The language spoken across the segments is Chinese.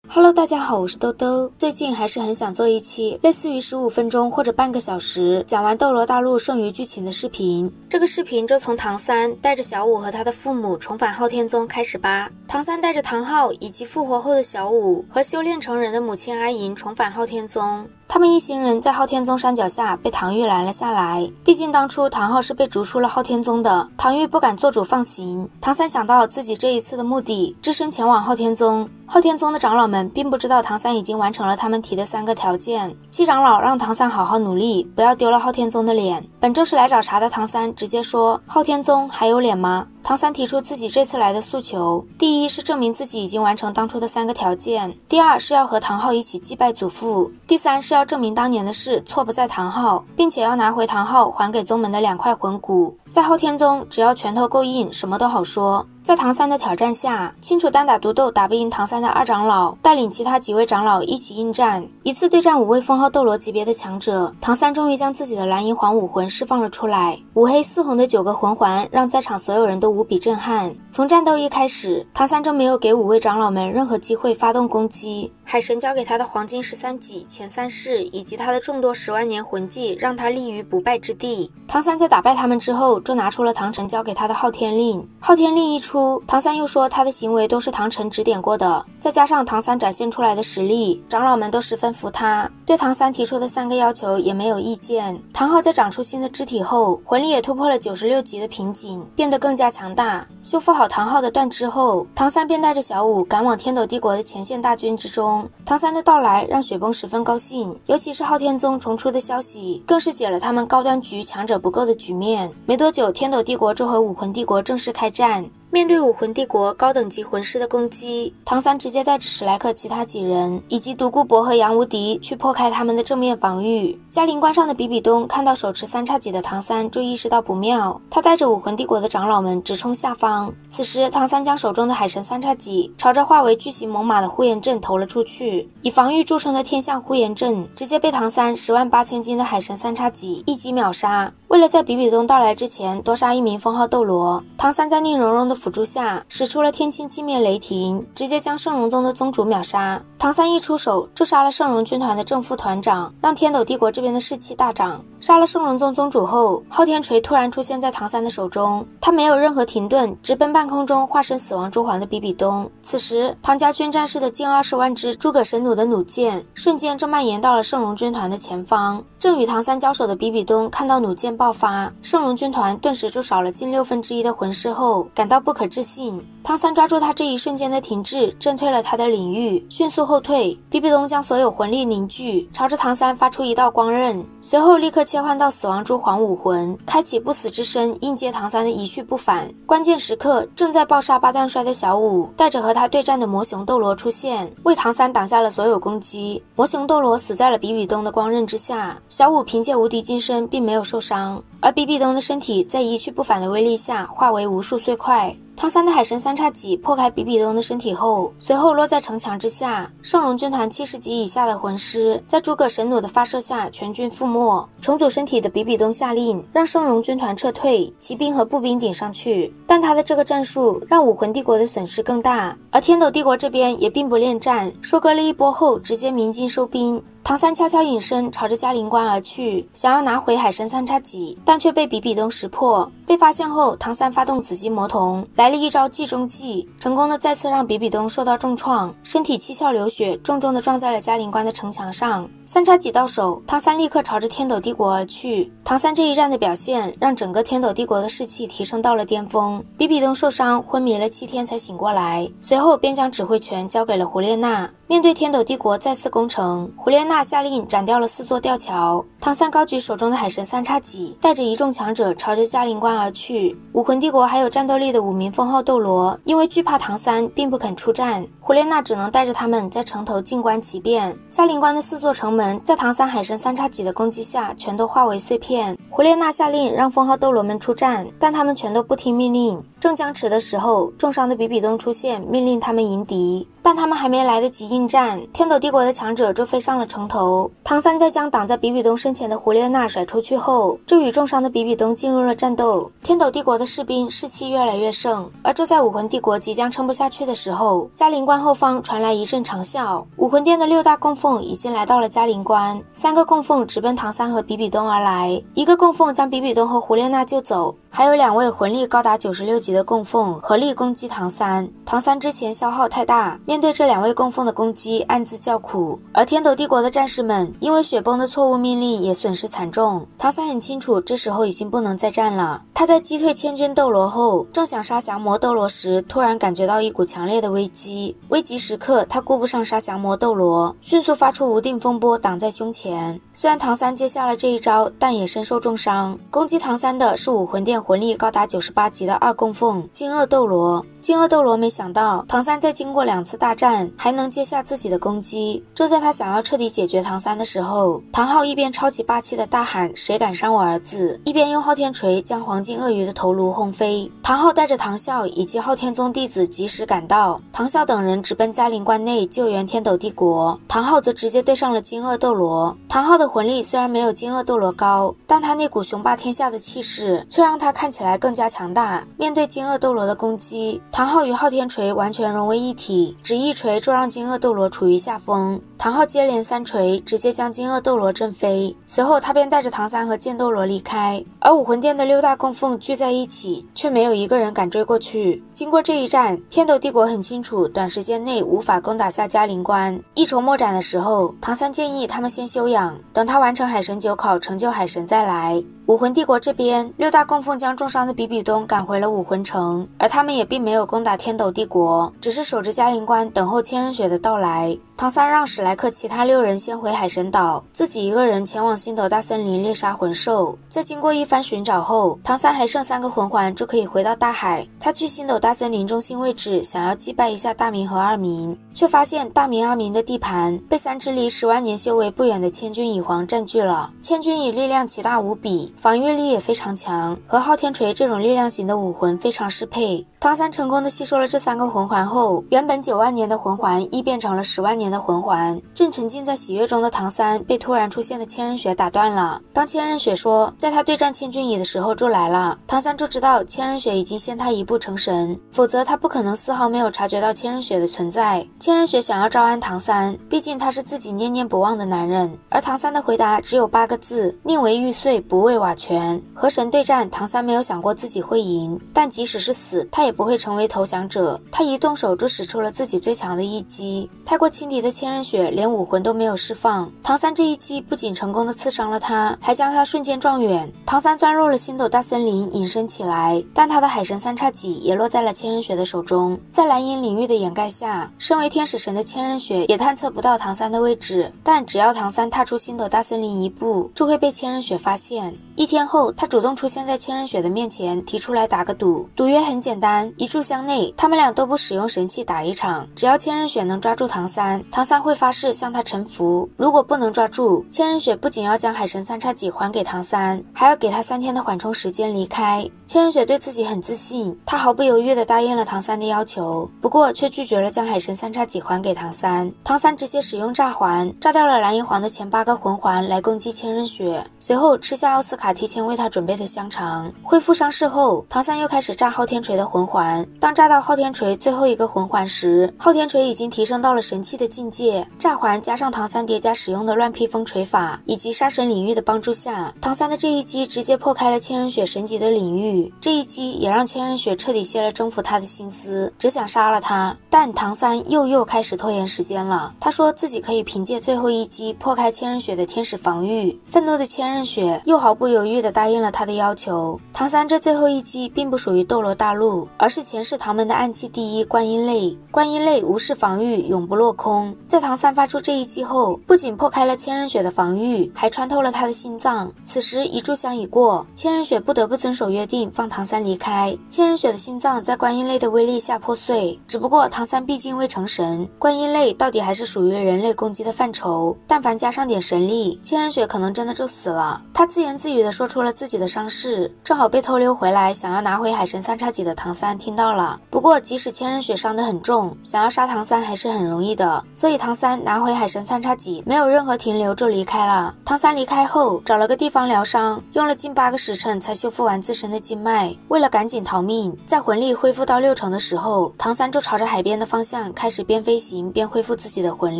Hello， 大家好，我是兜兜。最近还是很想做一期类似于15分钟或者半个小时讲完斗罗大陆剩余剧情的视频。这个视频就从唐三带着小舞和他的父母重返昊天宗开始吧。唐三带着唐昊以及复活后的小舞和修炼成人的母亲阿银重返昊天宗。他们一行人在昊天宗山脚下被唐钰拦了下来，毕竟当初唐昊是被逐出了昊天宗的，唐钰不敢做主放行。唐三想到自己这一次的目的，只身前往昊天宗。昊天宗的长老们并不知道唐三已经完成了他们提的3个条件。七长老让唐三好好努力，不要丢了昊天宗的脸。本就是来找茬的唐三直接说：昊天宗还有脸吗？唐三提出自己这次来的诉求，第一是证明自己已经完成当初的3个条件，第二是要和唐昊一起祭拜祖父，第三是要证明当年的事错不在唐昊，并且要拿回唐昊还给宗门的2块魂骨。在昊天宗，只要拳头够硬，什么都好说。在唐三的挑战下，清楚单打独斗打不赢唐三的2长老，带领其他几位长老一起应战，一次对战5位封号斗罗级别的强者。唐三终于将自己的蓝银黄武魂释放了出来，5黑4红的9个魂环让在场所有人都无比震撼。从战斗一开始，唐三就没有给5位长老们任何机会发动攻击。海神交给他的黄金13戟、前3式以及他的众多10万年魂技，让他立于不败之地。唐三在打败他们之后，就拿出了唐晨交给他的昊天令。昊天令一出，唐三又说他的行为都是唐晨指点过的，再加上唐三展现出来的实力，长老们都十分服他，对唐三提出的3个要求也没有意见。唐昊在长出新的肢体后，魂力也突破了96级的瓶颈，变得更加强大。修复好唐昊的断肢后，唐三便带着小舞赶往天斗帝国的前线大军之中。唐三的到来让雪崩十分高兴，尤其是昊天宗重出的消息，更是解了他们高端局强者不够的局面。没多久，天斗帝国就和武魂帝国正式开战。面对武魂帝国高等级魂师的攻击，唐三直接带着史莱克其他几人以及独孤博和杨无敌去破开他们的正面防御。嘉陵关上的比比东看到手持3叉戟的唐三，就意识到不妙，他带着武魂帝国的长老们直冲下方。此时唐三将手中的海神3叉戟朝着化为巨型猛犸的呼延阵投了出去，以防御著称的天象呼延阵直接被唐三108000斤的海神3叉戟一击秒杀。为了在比比东到来之前多杀1名封号斗罗，唐三在宁荣荣的辅助下使出了天青寂灭雷霆，直接将圣龙宗的宗主秒杀。唐三一出手就杀了圣龙军团的正副团长，让天斗帝国这边的士气大涨。杀了圣龙宗宗主后，昊天锤突然出现在唐三的手中，他没有任何停顿，直奔半空中化身死亡蛛皇的比比东。此时唐家军战士的近20万支诸葛神弩的弩箭瞬间就蔓延到了圣龙军团的前方。正与唐三交手的比比东看到弩箭爆发，圣龙军团顿时就少了近1/6的魂师后，感到不可置信。唐三抓住他这一瞬间的停滞，震退了他的领域，迅速后退。比比东将所有魂力凝聚，朝着唐三发出一道光刃，随后立刻切换到死亡蛛皇武魂，开启不死之身，应接唐三的一去不返。关键时刻，正在暴杀8段摔的小舞带着和他对战的魔熊斗罗出现，为唐三挡下了所有攻击。魔熊斗罗死在了比比东的光刃之下，小舞凭借无敌金身并没有受伤，而比比东的身体在一去不返的威力下化为无数碎块。唐三的海神3叉戟破开比比东的身体后，随后落在城墙之下。圣龙军团70级以下的魂师在诸葛神弩的发射下全军覆没。重组身体的比比东下令让圣龙军团撤退，骑兵和步兵顶上去，但他的这个战术让武魂帝国的损失更大，而天斗帝国这边也并不恋战，收割了一波后直接鸣金收兵。唐三悄悄隐身，朝着嘉陵关而去，想要拿回海神3叉戟，但却被比比东识破。被发现后，唐三发动紫金魔瞳，来了一招计中计，成功的再次让比比东受到重创，身体七窍流血，重重的撞在了嘉陵关的城墙上。3叉戟到手，唐三立刻朝着天斗帝国而去。唐三这一战的表现，让整个天斗帝国的士气提升到了巅峰。比比东受伤昏迷了7天才醒过来，随后便将指挥权交给了胡列娜。面对天斗帝国再次攻城，胡列娜下令斩掉了4座吊桥。唐三高举手中的海神3叉戟，带着一众强者朝着嘉陵关而去。武魂帝国还有战斗力的5名封号斗罗，因为惧怕唐三，并不肯出战。胡列娜只能带着他们在城头静观其变。嘉陵关的4座城门在唐三海神3叉戟的攻击下，全都化为碎片。胡列娜下令让封号斗罗们出战，但他们全都不听命令。正僵持的时候，重伤的比比东出现，命令他们迎敌。但他们还没来得及应战，天斗帝国的强者就飞上了城头。唐三在将挡在比比东身前的胡列娜甩出去后，就与重伤的比比东进入了战斗。天斗帝国的士兵士气越来越盛，而就在武魂帝国即将撑不下去的时候，嘉陵关后方传来一阵长啸。武魂殿的6大供奉已经来到了嘉陵关，3个供奉直奔唐三和比比东而来，一个供奉将比比东和胡列娜救走，还有2位魂力高达96级的供奉合力攻击唐三。唐三之前消耗太大，面对这2位供奉的攻击暗自叫苦，而天斗帝国的战士们因为雪崩的错误命令也损失惨重。唐三很清楚这时候已经不能再战了，他在击退千军斗罗后，正想杀降魔斗罗时，突然感觉到一股强烈的危机。危急时刻，他顾不上杀降魔斗罗，迅速发出无定风波挡在胸前。虽然唐三接下了这一招，但也身受重伤。攻击唐三的是武魂殿魂力高达98级的2供奉惊愕斗罗。惊愕斗罗没想到唐三在经过2次大战还能接下自己的攻击。就在他想要彻底解决唐三的时候，唐昊一边超级霸气的大喊谁敢伤我儿子，一边用昊天锤将黄金鳄鱼的头颅轰飞。唐昊带着唐啸以及昊天宗弟子及时赶到，唐啸等人直奔嘉陵关内救援天斗帝国，唐昊则直接对上了惊愕斗罗。唐昊的魂力虽然没有惊愕斗罗高，但他那股雄霸天下的气势却让他看起来更加强大。面对惊愕斗罗的攻击，唐昊与昊天锤完全融为一体，只一锤就让惊愕斗罗处于下风。唐昊接连3锤，直接将惊愕斗罗震飞。随后他便带着唐三和剑斗罗离开，而武魂殿的6大供奉聚在一起，却没有一个人敢追过去。经过这一战，天斗帝国很清楚短时间内无法攻打下嘉陵关。一筹莫展的时候，唐三建议他们先休养，等他完成海神9考成就海神再来。武魂帝国这边，6大供奉将重伤的比比东赶回了武魂城，而他们也并没有攻打天斗帝国，只是守着嘉陵关等候千仞雪的到来。唐三让史莱克其他6人先回海神岛，自己一个人前往星斗大森林猎杀魂兽。在经过一番寻找后，唐三还剩3个魂环就可以回到大海。他去星斗大森林中心位置，想要击败一下大明和二明，却发现大明二明的地盘被3只离10万年修为不远的千钧蚁皇占据了。千钧蚁力量奇大无比，防御力也非常强，和昊天锤这种力量型的武魂非常适配。唐三成功的吸收了这3个魂环后，原本9万年的魂环亦变成了10万年的魂环。正沉浸在喜悦中的唐三被突然出现的千仞雪打断了。当千仞雪说在他对战千钧蚁的时候就来了，唐三就知道千仞雪已经先他一步成神，否则他不可能丝毫没有察觉到千仞雪的存在。千仞雪想要招安唐三，毕竟他是自己念念不忘的男人，而唐三的回答只有8个字：宁为玉碎，不为瓦全。和神对战，唐三没有想过自己会赢，但即使是死，他也不会成为投降者。他一动手就使出了自己最强的一击，太过轻敌的千仞雪连武魂都没有释放。唐三这一击不仅成功的刺伤了他，还将他瞬间撞远。唐三钻入了星斗大森林隐身起来，但他的海神3叉戟也落在了千仞雪的手中。在蓝银领域的掩盖下，身为天使神的千仞雪也探测不到唐三的位置，但只要唐三踏出星斗大森林一步，就会被千仞雪发现。1天后，他主动出现在千仞雪的面前，提出来打个赌。赌约很简单，一炷香内他们俩都不使用神器打一场，只要千仞雪能抓住唐三，唐三会发誓向他臣服。如果不能抓住，千仞雪不仅要将海神3叉戟还给唐三，还要给他3天的缓冲时间离开。千仞雪对自己很自信，他毫不犹豫地答应了唐三的要求，不过却拒绝了将海神3叉戟还给唐三。唐三直接使用炸环炸掉了蓝银皇的前8个魂环来攻击千仞雪，随后吃下奥斯卡提前为他准备的香肠。恢复伤势后，唐三又开始炸昊天锤的魂环。当炸到昊天锤最后一个魂环时，昊天锤已经提升到了神器的境界。炸环加上唐三叠加使用的乱披风锤法以及杀神领域的帮助下，唐三的这一击直接破开了千仞雪神级的领域。这一击也让千仞雪彻底泄了征服他的心思，只想杀了他。但唐三又开始拖延时间了。他说自己可以凭借最后一击破开千仞雪的天使防御。愤怒的千仞雪又毫不犹豫地答应了他的要求。唐三这最后一击并不属于斗罗大陆，而是前世唐门的暗器第一观音泪。观音泪无视防御，永不落空。在唐三发出这一击后，不仅破开了千仞雪的防御，还穿透了他的心脏。此时一炷香已过，千仞雪不得不遵守约定，放唐三离开。千仞雪的心脏在观音泪的威力下破碎，只不过唐唐三毕竟未成神，观音类到底还是属于人类攻击的范畴，但凡加上点神力，千仞雪可能真的就死了。他自言自语地说出了自己的伤势，正好被偷溜回来想要拿回海神三叉戟的唐三听到了。不过即使千仞雪伤得很重，想要杀唐三还是很容易的，所以唐三拿回海神三叉戟，没有任何停留就离开了。唐三离开后，找了个地方疗伤，用了近8个时辰才修复完自身的经脉。为了赶紧逃命，在魂力恢复到6成的时候，唐三就朝着海边的方向开始边飞行边恢复自己的魂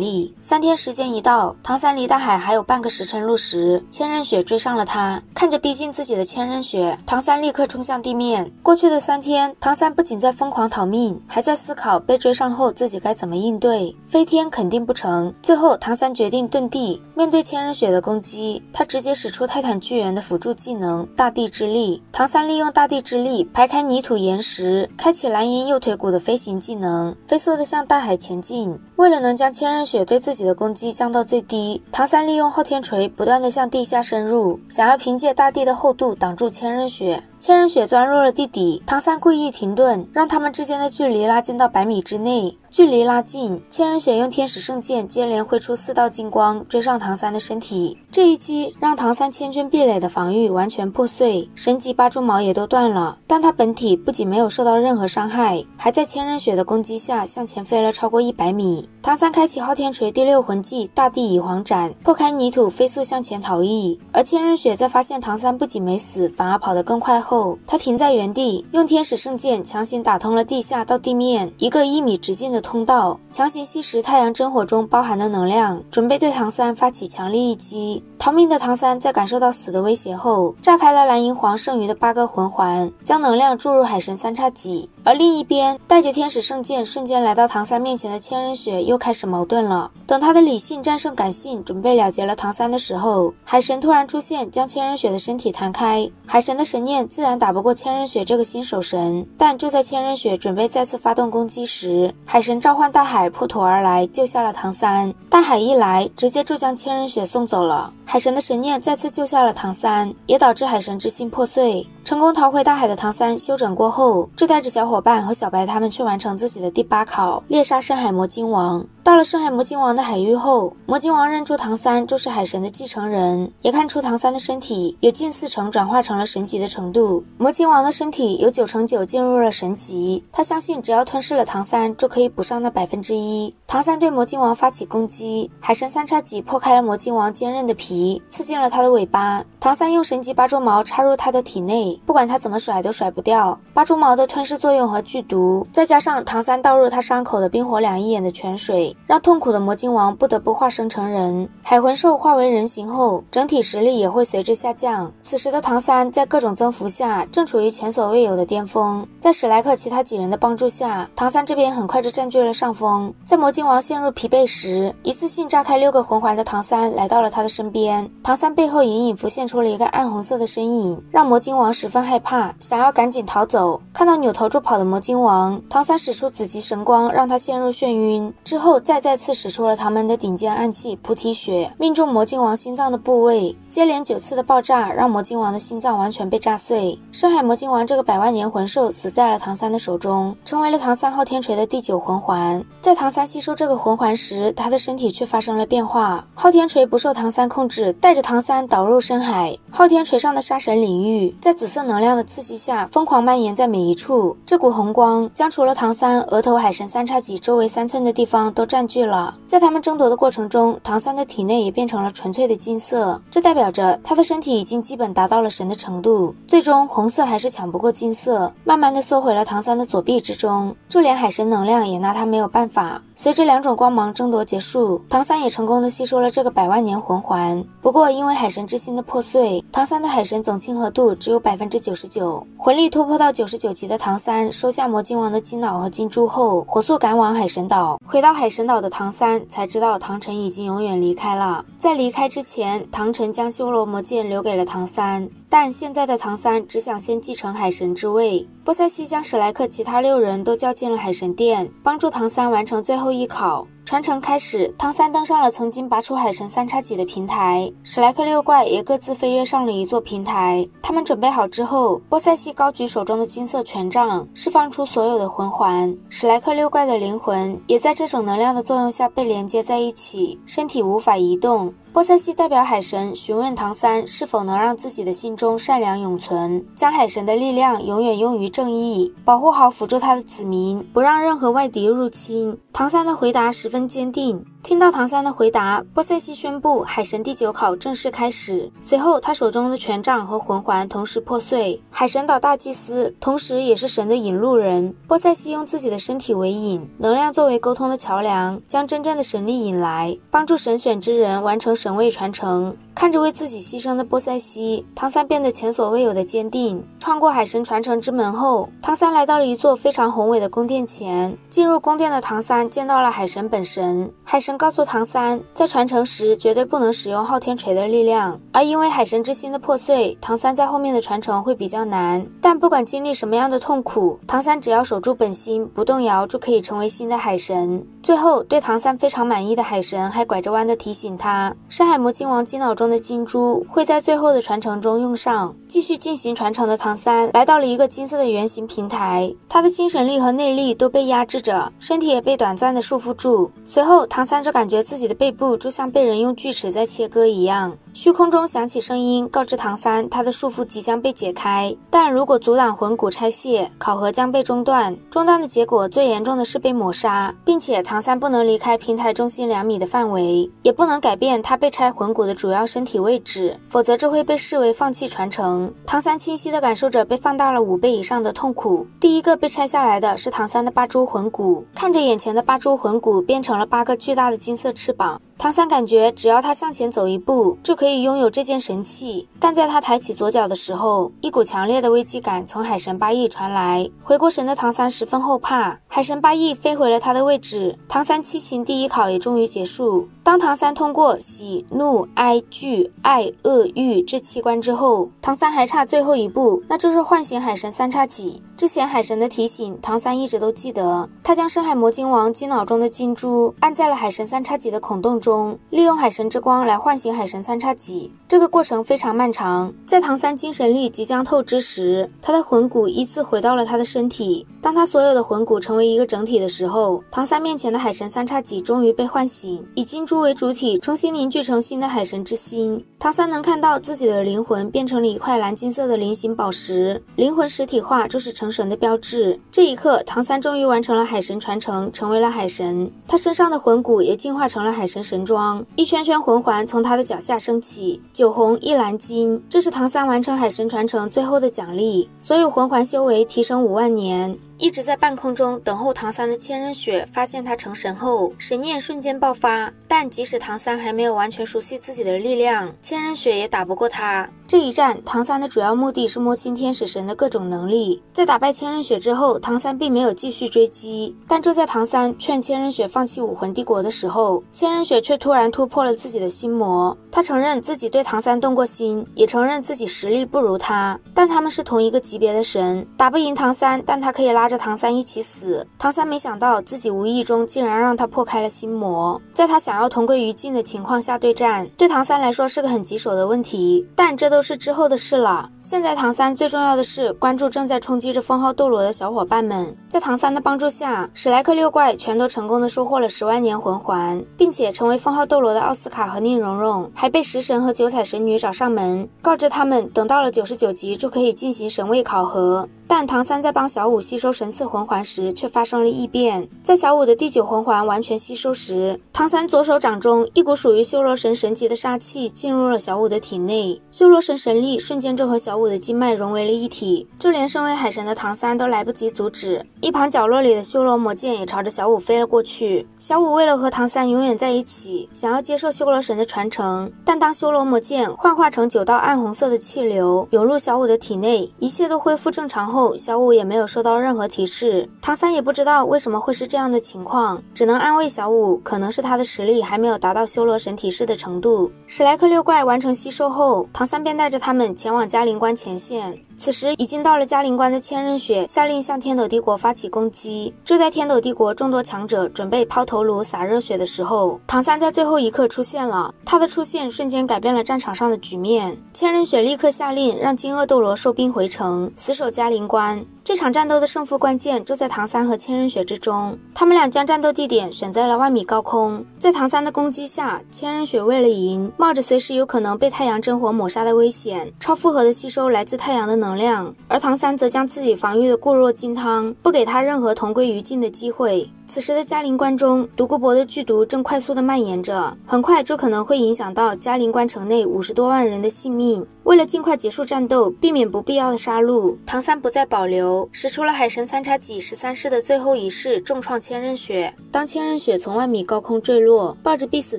力。3天时间一到，唐三离大海还有半个时辰路时，千仞雪追上了他。看着逼近自己的千仞雪，唐三立刻冲向地面。过去的3天，唐三不仅在疯狂逃命，还在思考被追上后自己该怎么应对。飞天肯定不成，最后唐三决定遁地。面对千仞雪的攻击，他直接使出泰坦巨猿的辅助技能大地之力。唐三利用大地之力排开泥土岩石，开启蓝银右腿骨的飞行技能，飞速地向大海前进。为了能将千仞雪对自己的攻击降到最低，唐三利用昊天锤不断地向地下深入，想要凭借大地的厚度挡住千仞雪。千仞雪钻入了地底，唐三故意停顿，让他们之间的距离拉近到100米之内。距离拉近，千仞雪用天使圣剑接连挥出4道金光，追上唐三的身体。这一击让唐三千军壁垒的防御完全破碎，神级8蛛矛也都断了。但他本体不仅没有受到任何伤害，还在千仞雪的攻击下向前飞了超过100米。唐三开启昊天锤第6魂技大地蚁黄斩，破开泥土飞速向前逃逸。而千仞雪在发现唐三不仅没死，反而跑得更快后，他停在原地，用天使圣剑强行打通了地下到地面一个1米直径的通道，强行吸食太阳真火中包含的能量，准备对唐三发起强力一击。逃命的唐三在感受到死的威胁后，炸开了蓝银皇剩余的8个魂环，将能量注入海神三叉戟。而另一边，带着天使圣剑瞬间来到唐三面前的千仞雪又开始矛盾了。等他的理性战胜感性，准备了结了唐三的时候，海神突然出现，将千仞雪的身体弹开。海神的神念自然打不过千仞雪这个新手神，但就在千仞雪准备再次发动攻击时，海神召唤大海破土而来，救下了唐三。大海一来，直接就将千仞雪送走了。海神的神念再次救下了唐三，也导致海神之心破碎。成功逃回大海的唐三休整过后，就带着小伙伴和小白他们去完成自己的第8考，猎杀深海魔鲸王。到了深海魔鲸王的海域后，魔鲸王认出唐三就是海神的继承人，也看出唐三的身体有近4成转化成了神级的程度。魔鲸王的身体有9成9进入了神级，他相信只要吞噬了唐三就可以补上那1%。唐三对魔鲸王发起攻击，海神三叉戟破开了魔鲸王坚韧的皮，刺进了他的尾巴。唐三用神级8蛛矛插入他的体内，不管他怎么甩都甩不掉。8蛛矛的吞噬作用和剧毒，再加上唐三倒入他伤口的冰火2一眼的泉水，让痛苦的魔鲸王不得不化生成人。海魂兽化为人形后，整体实力也会随之下降。此时的唐三在各种增幅下，正处于前所未有的巅峰。在史莱克其他几人的帮助下，唐三这边很快就占据了上风。在魔鲸王陷入疲惫时，一次性炸开6个魂环的唐三来到了他的身边。唐三背后隐隐浮现出了一个暗红色的身影，让魔鲸王十分害怕，想要赶紧逃走。看到扭头就跑的魔鲸王，唐三使出紫极神光，让他陷入眩晕，之后再次使出了唐门的顶尖暗器菩提血，命中魔鲸王心脏的部位。接连9次的爆炸，让魔鲸王的心脏完全被炸碎。深海魔鲸王这个100万年魂兽死在了唐三的手中，成为了唐三昊天锤的第9魂环。在唐三吸收这个魂环时，他的身体却发生了变化。昊天锤不受唐三控制，带着唐三导入深海。昊天锤上的杀神领域在紫色能量的刺激下疯狂蔓延在每一处，这股红光将除了唐三额头海神三叉戟周围3寸的地方都占据了。在他们争夺的过程中，唐三的体内也变成了纯粹的金色，这代表着他的身体已经基本达到了神的程度。最终红色还是抢不过金色，慢慢的缩回了唐三的左臂之中，就连海神能量也拿他没有办法。随着2种光芒争夺结束，唐三也成功的吸收了这个100万年魂环。不过因为海神之心的破碎，唐三的海神总亲和度只有 99%。魂力突破到99级的唐三收下魔鲸王的金脑和金珠后，火速赶往海神岛。回到海神岛的唐三才知道唐晨已经永远离开了。在离开之前，唐晨将修罗魔剑留给了唐三，但现在的唐三只想先继承海神之位。波塞西将史莱克其他6人都叫进了海神殿，帮助唐三完成最后一考。传承开始，唐三登上了曾经拔出海神三叉戟的平台，史莱克六怪也各自飞跃上了一座平台。他们准备好之后，波塞西高举手中的金色权杖，释放出所有的魂环。史莱克六怪的灵魂也在这种能量的作用下被连接在一起，身体无法移动。波塞西代表海神询问唐三是否能让自己的心中善良永存，将海神的力量永远用于正义，保护好辅助他的子民，不让任何外敌入侵。唐三的回答十分坚定。听到唐三的回答，波塞西宣布海神第9考正式开始。随后，他手中的权杖和魂环同时破碎。海神岛大祭司，同时也是神的引路人。波塞西用自己的身体为引，能量作为沟通的桥梁，将真正的神力引来，帮助神选之人完成神位传承。看着为自己牺牲的波塞西，唐三变得前所未有的坚定。穿过海神传承之门后，唐三来到了一座非常宏伟的宫殿前。进入宫殿的唐三见到了海神本神。海神告诉唐三，在传承时绝对不能使用昊天锤的力量，而因为海神之心的破碎，唐三在后面的传承会比较难。但不管经历什么样的痛苦，唐三只要守住本心，不动摇，就可以成为新的海神。最后，对唐三非常满意的海神还拐着弯的提醒他，深海魔晶王机脑中的金珠会在最后的传承中用上。继续进行传承的唐三来到了一个金色的圆形平台，他的精神力和内力都被压制着，身体也被短暂的束缚住。随后，唐三就感觉自己的背部就像被人用锯齿在切割一样。虚空中响起声音，告知唐三他的束缚即将被解开，但如果阻挡魂骨拆卸，考核将被中断。中断的结果最严重的是被抹杀，并且唐三不能离开平台中心2米的范围，也不能改变他被拆魂骨的主要身体位置，否则这会被视为放弃传承。唐三清晰地感受着被放大了5倍以上的痛苦。第一个被拆下来的是唐三的8株魂骨，看着眼前的8株魂骨变成了8个巨大的金色翅膀，唐三感觉只要他向前走一步，就可以拥有这件神器。但在他抬起左脚的时候，一股强烈的危机感从海神8翼传来。回过神的唐三十分后怕，海神8翼飞回了他的位置。唐三七情第1考也终于结束。当唐三通过喜、怒、哀、惧、爱、恶、欲这7关之后，唐三还差最后一步，那就是唤醒海神三叉戟。之前海神的提醒，唐三一直都记得。他将深海魔晶王机脑中的金珠按在了海神三叉戟的孔洞中，利用海神之光来唤醒海神三叉戟。这个过程非常漫长。在唐三精神力即将透支时，他的魂骨依次回到了他的身体。当他所有的魂骨成为一个整体的时候，唐三面前的海神三叉戟终于被唤醒，以金珠为主体，重新凝聚成新的海神之心。唐三能看到自己的灵魂变成了一块蓝金色的菱形宝石，灵魂实体化就是成神的标志。这一刻，唐三终于完成了海神传承，成为了海神。他身上的魂骨也进化成了海神神装，一圈圈魂环从他的脚下升起，9红1蓝金，这是唐三完成海神传承最后的奖励。所有魂环修为提升5万年。一直在半空中等候唐三的千仞雪发现他成神后，神念瞬间爆发，但即使唐三还没有完全熟悉自己的力量，千仞雪也打不过他。这一战，唐三的主要目的是摸清天使神的各种能力。在打败千仞雪之后，唐三并没有继续追击，但就在唐三劝千仞雪放弃武魂帝国的时候，千仞雪却突然突破了自己的心魔。他承认自己对唐三动过心，也承认自己实力不如他，但他们是同一个级别的神，打不赢唐三，但他可以拉着唐三一起死。唐三没想到自己无意中竟然让他破开了心魔。在他想要同归于尽的情况下对战，对唐三来说是个很棘手的问题，但这都是之后的事了。现在唐三最重要的是关注正在冲击着封号斗罗的小伙伴们。在唐三的帮助下，史莱克6怪全都成功的收获了10万年魂环，并且成为封号斗罗的奥斯卡和宁荣荣还被食神和9彩神女找上门，告知他们等到了99级就可以进行神位考核。但唐三在帮小舞吸收神赐魂环时却发生了异变。在小舞的第9魂环完全吸收时，唐三左手掌中一股属于修罗神神级的杀气进入了小舞的体内，修罗神神力瞬间就和小舞的经脉融为了一体，就连身为海神的唐三都来不及阻止。一旁角落里的修罗魔剑也朝着小舞飞了过去。小舞为了和唐三永远在一起，想要接受修罗神的传承，但当修罗魔剑幻化成9道暗红色的气流涌入小舞的体内，一切都恢复正常后，小舞也没有收到任何提示。唐三也不知道为什么会是这样的情况，只能安慰小舞，可能是他的实力还没有达到修罗神提示的程度。史莱克6怪完成吸收后，唐三便带着他们前往嘉陵关前线。此时已经到了嘉陵关的千仞雪下令向天斗帝国发起攻击。就在天斗帝国众多强者准备抛头颅洒热血的时候，唐三在最后一刻出现了。他的出现瞬间改变了战场上的局面。千仞雪立刻下令让金鳄斗罗收兵回城，死守嘉陵关。这场战斗的胜负关键就在唐三和千仞雪之中，他们俩将战斗地点选在了万米高空。在唐三的攻击下，千仞雪为了赢，冒着随时有可能被太阳真火抹杀的危险，超负荷的吸收来自太阳的能量，而唐三则将自己防御的固若金汤，不给他任何同归于尽的机会。此时的嘉陵关中，独孤博的剧毒正快速地蔓延着，很快就可能会影响到嘉陵关城内50多万人的性命。为了尽快结束战斗，避免不必要的杀戮，唐三不再保留，使出了海神三叉戟13式的最后一式，重创千仞雪。当千仞雪从万米高空坠落，抱着必死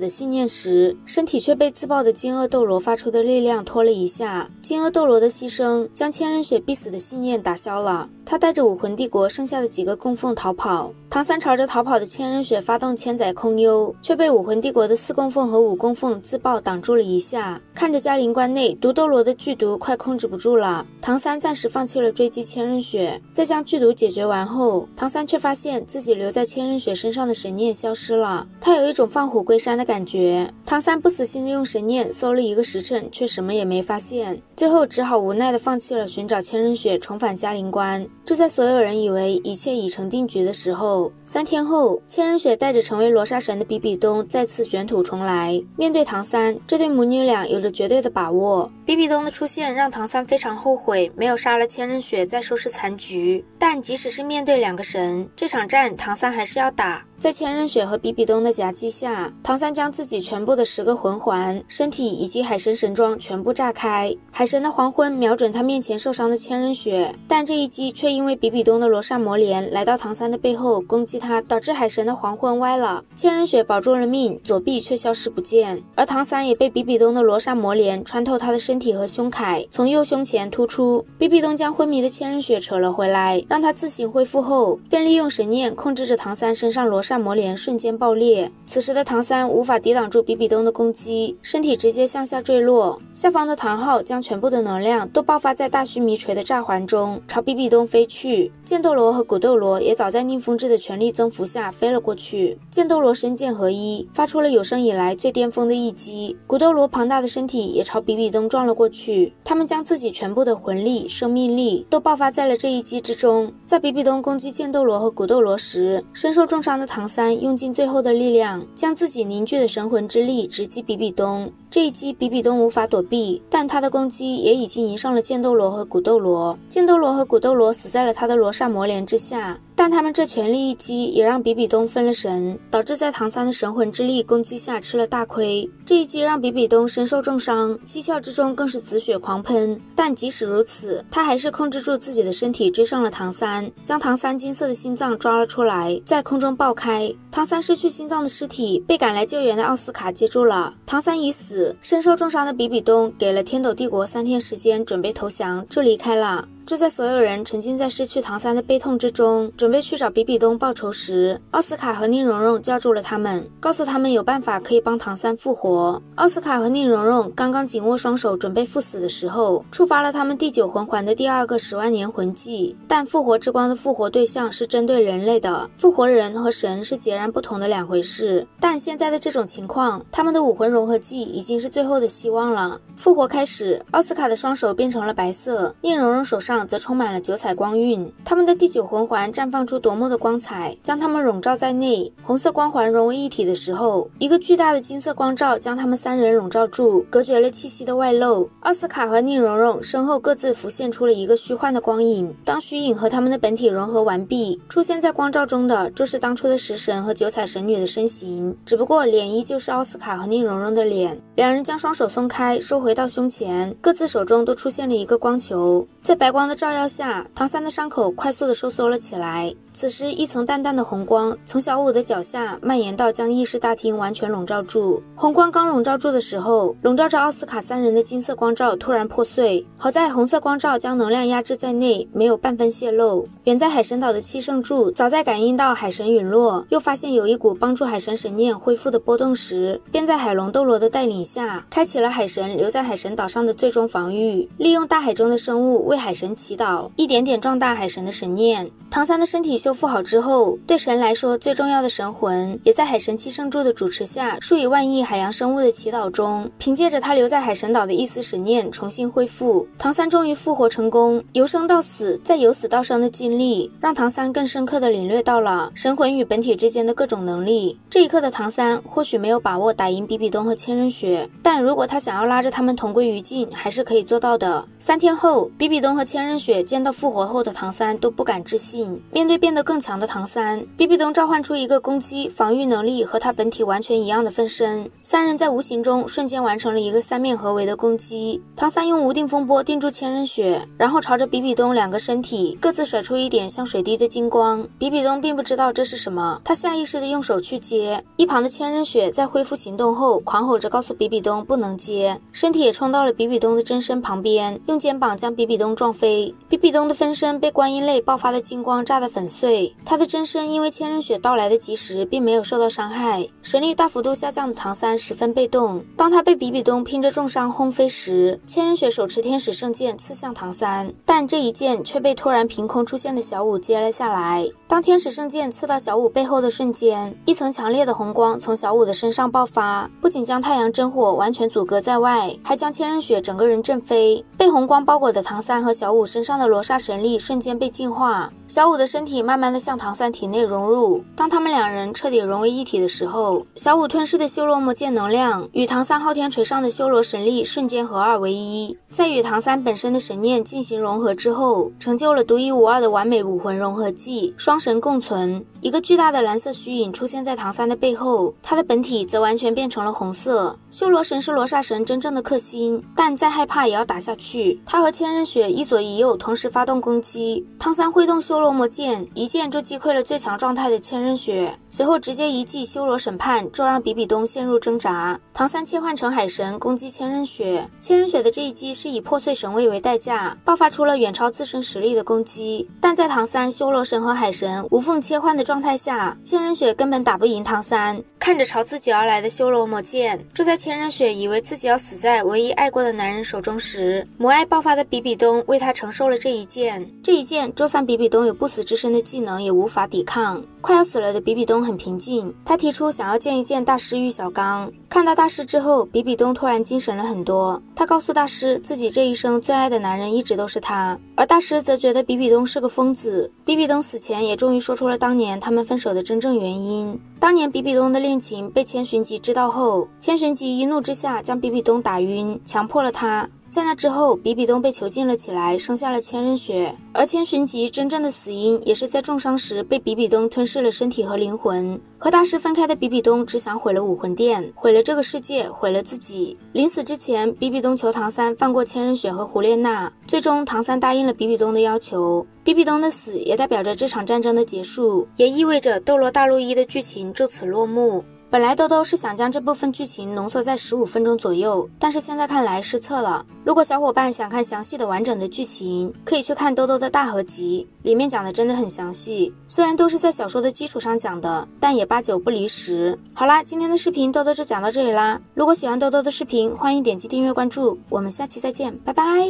的信念时，身体却被自爆的金鳄斗罗发出的力量拖了一下。金鳄斗罗的牺牲将千仞雪必死的信念打消了，他带着武魂帝国剩下的几个供奉逃跑。唐三朝着逃跑的千仞雪发动千载空幽，却被武魂帝国的4供奉和5供奉自爆挡住了一下。看着嘉陵关内毒斗罗的剧毒快控制不住了，唐三暂时放弃了追击千仞雪。在将剧毒解决完后，唐三却发现自己留在千仞雪身上的神念消失了，他有一种放虎归山的感觉。唐三不死心的用神念搜了1个时辰，却什么也没发现，最后只好无奈的放弃了寻找千仞雪重返嘉陵关。就在所有人以为一切已成定局的时候，3天后，千仞雪带着成为罗刹神的比比东再次卷土重来。面对唐三，这对母女俩有着绝对的把握。比比东的出现让唐三非常后悔没有杀了千仞雪再收拾残局，但即使是面对2个神，这场战唐三还是要打。在千仞雪和比比东的夹击下，唐三将自己全部的10个魂环、身体以及海神神装全部炸开。海神的黄昏瞄准他面前受伤的千仞雪，但这一击却因为比比东的罗刹魔莲来到唐三的背后攻击他，导致海神的黄昏歪了。千仞雪保住了命，左臂却消失不见，而唐三也被比比东的罗刹魔莲穿透他的身体和胸铠，从右胸前突出。比比东将昏迷的千仞雪扯了回来，让他自行恢复后，便利用神念控制着唐三身上罗刹魔莲瞬间爆裂。此时的唐三无法抵挡住比比东的攻击，身体直接向下坠落。下方的唐昊将全部的能量都爆发在大须弥锤的炸环中，朝比比东飞去。剑斗罗和古斗罗也早在宁风致的全力增幅下飞了过去。剑斗罗身剑合一，发出了有生以来最巅峰的一击。古斗罗庞大的身体也朝比比东撞了过去。他们将自己全部的魂力、生命力都爆发在了这一击之中。在比比东攻击剑斗罗和古斗罗时，身受重伤的唐三用尽最后的力量，将自己凝聚的神魂之力直击比比东。这一击比比东无法躲避，但他的攻击也已经迎上了剑斗罗和古斗罗。剑斗罗和古斗罗死在了他的罗刹魔莲之下，但他们这全力一击也让比比东分了神，导致在唐三的神魂之力攻击下吃了大亏。这一击让比比东身受重伤，七窍之中更是紫血狂喷，但即使如此，他还是控制住自己的身体追上了唐三，将唐三金色的心脏抓了出来，在空中爆开。唐三失去心脏的尸体被赶来救援的奥斯卡接住了。唐三已死，身受重伤的比比东给了天斗帝国3天时间准备投降，就离开了。就在所有人沉浸在失去唐三的悲痛之中，准备去找比比东报仇时，奥斯卡和宁荣荣叫住了他们，告诉他们有办法可以帮唐三复活。奥斯卡和宁荣荣刚刚紧握双手准备赴死的时候，触发了他们第9魂环的第2个10万年魂技。但复活之光的复活对象是针对人类的，复活人和神是截然不同的2回事。但现在的这种情况，他们的武魂融合技已经是最后的希望了。复活开始，奥斯卡的双手变成了白色，宁荣荣手上则充满了9彩光晕。他们的第9魂环绽放出夺目的光彩，将他们笼罩在内。红色光环融为一体的时候，一个巨大的金色光罩将他们3人笼罩住，隔绝了气息的外露。奥斯卡和宁荣荣身后各自浮现出了一个虚幻的光影。当虚影和他们的本体融合完毕，出现在光罩中的就是当初的食神和9彩神女的身形，只不过脸依旧是奥斯卡和宁荣荣的脸。2人将双手松开，收回到胸前，各自手中都出现了一个光球。在白光光的照耀下，唐三的伤口快速的收缩了起来。此时，一层淡淡的红光从小五的脚下蔓延到将议事大厅完全笼罩住。红光刚笼罩住的时候，笼罩着奥斯卡三人的金色光罩突然破碎。好在红色光罩将能量压制在内，没有半分泄露。远在海神岛的七圣柱早在感应到海神陨落，又发现有一股帮助海神神念恢复的波动时，便在海龙斗罗的带领下，开启了海神留在海神岛上的最终防御，利用大海中的生物为海神祈祷，一点点壮大海神的神念。唐三的身体修复好之后，对神来说最重要的神魂，也在海神七圣柱的主持下，数以万亿海洋生物的祈祷中，凭借着他留在海神岛的一丝神念重新恢复。唐三终于复活成功，由生到死，再由死到生的经历，让唐三更深刻地领略到了神魂与本体之间的各种能力。这一刻的唐三或许没有把握打赢比比东和千仞雪，但如果他想要拉着他们同归于尽，还是可以做到的。3天后，比比东和千仞雪见到复活后的唐三都不敢置信。面对变得更强的唐三，比比东召唤出一个攻击、防御能力和他本体完全一样的分身，三人在无形中瞬间完成了一个三面合围的攻击。唐三用无定风波定住千仞雪，然后朝着比比东两个身体各自甩出一点像水滴的金光。比比东并不知道这是什么，他下意识地用手去接。一旁的千仞雪在恢复行动后，狂吼着告诉比比东不能接，身体也冲到了比比东的真身旁边，用肩膀将比比东撞飞。比比东的分身被观音泪爆发的金光炸得粉碎，他的真身因为千仞雪到来的及时，并没有受到伤害。神力大幅度下降的唐三十分被动，当他被比比东拼着重伤轰飞时，千仞雪手持天使圣剑刺向唐三，但这一剑却被突然凭空出现的小五接了下来。当天使圣剑刺到小五背后的瞬间，一层强烈的红光从小五的身上爆发，不仅将太阳真火完全阻隔在外，还将千仞雪整个人震飞。被红光包裹的唐三和小五身上的罗刹神力瞬间被净化，小五的身体慢慢的向唐三体内融入。当他们两人彻底融为一体的时候，小五吞噬的修罗魔剑能量与唐三昊天锤上的修罗神力瞬间合二为一，在与唐三本身的神念进行融合之后，成就了独一无二的完美武魂融合技，双神共存。一个巨大的蓝色虚影出现在唐三的背后，他的本体则完全变成了红色。修罗神是罗刹神真正的克星，但再害怕也要打下去。他和千仞雪一左一右同时发动攻击，唐三挥动修罗魔剑，一剑就击溃了最强状态的千仞雪，随后直接一记修罗审判，就让比比东陷入挣扎。唐三切换成海神攻击千仞雪，千仞雪的这一击是以破碎神位为代价，爆发出了远超自身实力的攻击，但在唐三、修罗神和海神无缝切换的状态下，千仞雪根本打不赢唐三。看着朝自己而来的修罗魔剑，就在千仞雪以为自己要死在唯一爱过的男人手中时，母爱爆发的比比东为他承受了这一剑。这一剑就算比比东有不死之身的技能也无法抵抗。快要死了的比比东很平静，他提出想要见一见大师玉小刚。看到大师之后，比比东突然精神了很多，他告诉大师自己这一生最爱的男人一直都是他，而大师则觉得比比东是个疯子。比比东死前也终于说出了当年他们分手的真正原因。当年比比东的恋情被千寻疾知道后，千寻疾一怒之下将比比东打晕，强迫了他。在那之后，比比东被囚禁了起来，生下了千仞雪，而千寻疾真正的死因也是在重伤时被比比东吞噬了身体和灵魂。和大师分开的比比东只想毁了武魂殿，毁了这个世界，毁了自己。临死之前，比比东求唐三放过千仞雪和胡列娜，最终唐三答应了比比东的要求。比比东的死也代表着这场战争的结束，也意味着《斗罗大陆1》的剧情就此落幕。本来豆豆是想将这部分剧情浓缩在15分钟左右，但是现在看来失策了。如果小伙伴想看详细的完整的剧情，可以去看豆豆的大合集，里面讲的真的很详细。虽然都是在小说的基础上讲的，但也8-9不离10。好啦，今天的视频豆豆就讲到这里啦。如果喜欢豆豆的视频，欢迎点击订阅关注，我们下期再见，拜拜。